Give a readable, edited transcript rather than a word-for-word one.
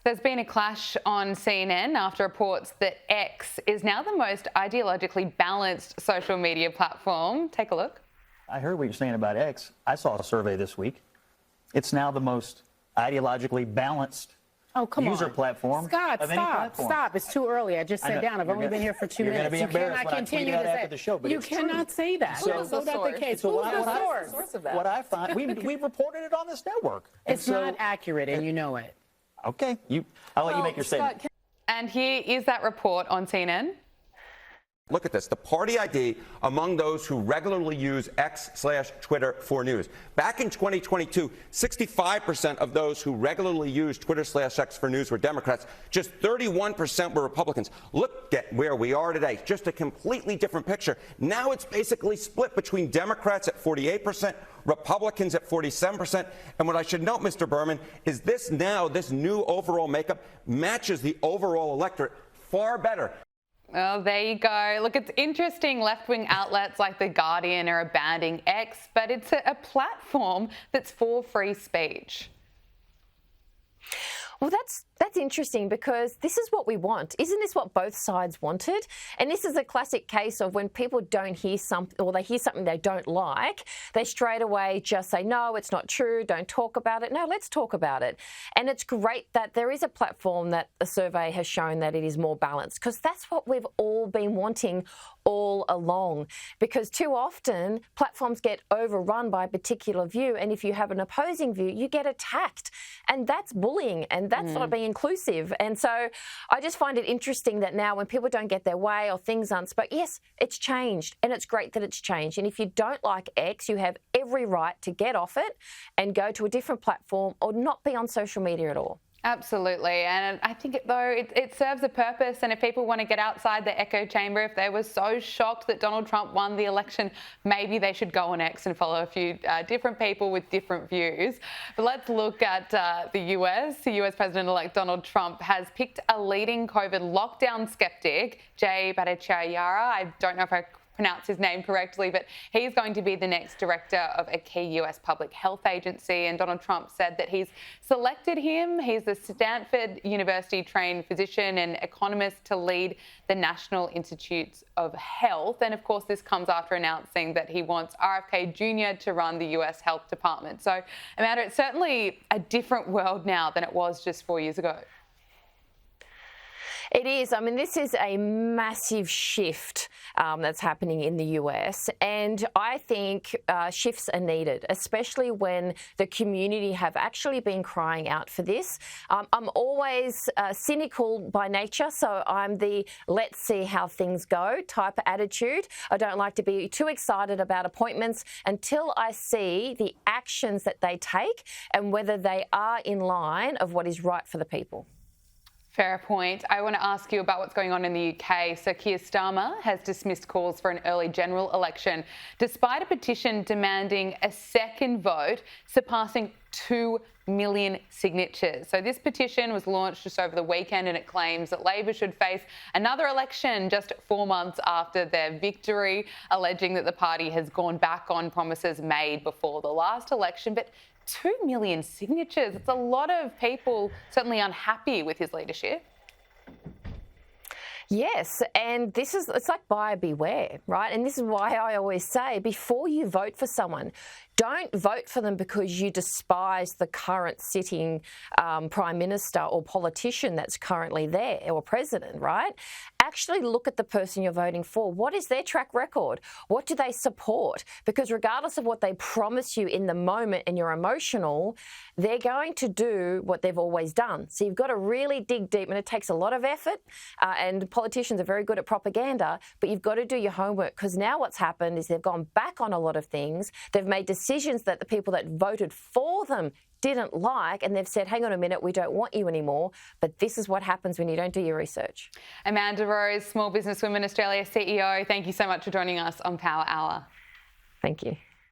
There's been a clash on CNN after reports that X is now the most ideologically balanced social media platform. Take a look. I heard what you're saying about X. I saw a survey this week. It's now the most ideologically balanced user platform. Scott, stop. It's too early. I just sat down. I've only been here for 2 minutes. You're going to be embarrassed when I tweet out after the show, but you cannot say that. So that's not the case. Who's the source of that? What I find, we reported it on this network. It's not accurate, and you know it. Okay, I'll let you make your statement. And here is that report on CNN. Look at this, the party ID among those who regularly use X/Twitter for news. Back in 2022, 65% of those who regularly use Twitter/X for news were Democrats. Just 31% were Republicans. Look at where we are today. Just a completely different picture. Now it's basically split between Democrats at 48%, Republicans at 47%. And what I should note, Mr. Berman, is this new overall makeup matches the overall electorate far better. Well, there you go. Look, it's interesting left-wing outlets like The Guardian are abandoning X, but it's a platform that's for free speech. Well, that's interesting because this is what we want. Isn't this what both sides wanted? And this is a classic case of when people don't hear something or they hear something they don't like, they straight away just say, no, it's not true, don't talk about it. No, let's talk about it. And it's great that there is a platform that a survey has shown that it is more balanced because that's what we've all been wanting all along. Because too often platforms get overrun by a particular view, and if you have an opposing view, you get attacked. And that's bullying, and that's not being inclusive. And so I just find it interesting that now when people don't get their way or things aren't spoken, yes, it's changed, and it's great that it's changed. And if you don't like X, you have every right to get off it and go to a different platform or not be on social media at all. Absolutely. And I think, it serves a purpose. And if people want to get outside the echo chamber, if they were so shocked that Donald Trump won the election, maybe they should go on X and follow a few different people with different views. But let's look at the US. The US President-elect Donald Trump has picked a leading COVID lockdown skeptic, Jay Bhattacharya. I don't know if I pronounce his name correctly, but he's going to be the next director of a key US public health agency. And Donald Trump said that he's selected him. He's a Stanford University-trained physician and economist to lead the National Institutes of Health. And of course, this comes after announcing that he wants RFK Jr. to run the US Health Department. So, Amanda, it's certainly a different world now than it was just 4 years ago. It is. I mean, this is a massive shift that's happening in the US, and I think shifts are needed, especially when the community have actually been crying out for this. I'm always cynical by nature, so I'm the let's see how things go type of attitude. I don't like to be too excited about appointments until I see the actions that they take and whether they are in line of what is right for the people. Fair point. I want to ask you about what's going on in the UK. So Keir Starmer has dismissed calls for an early general election, despite a petition demanding a second vote, surpassing 2 million signatures. So this petition was launched just over the weekend, and it claims that Labor should face another election just 4 months after their victory, alleging that the party has gone back on promises made before the last election. But 2 million signatures. It's a lot of people certainly unhappy with his leadership. Yes, and it's like buyer beware, right? And this is why I always say, before you vote for someone, don't vote for them because you despise the current sitting Prime Minister or politician that's currently there, or president, right? Actually look at the person you're voting for. What is their track record? What do they support? Because regardless of what they promise you in the moment and you're emotional, they're going to do what they've always done. So you've got to really dig deep, and it takes a lot of effort, and politicians are very good at propaganda, but you've got to do your homework, because now what's happened is they've gone back on a lot of things. They've made decisions that the people that voted for them didn't like, and they've said, hang on a minute, we don't want you anymore. But this is what happens when you don't do your research. Amanda Rose, Small Business Women Australia CEO, thank you so much for joining us on Power Hour. Thank you.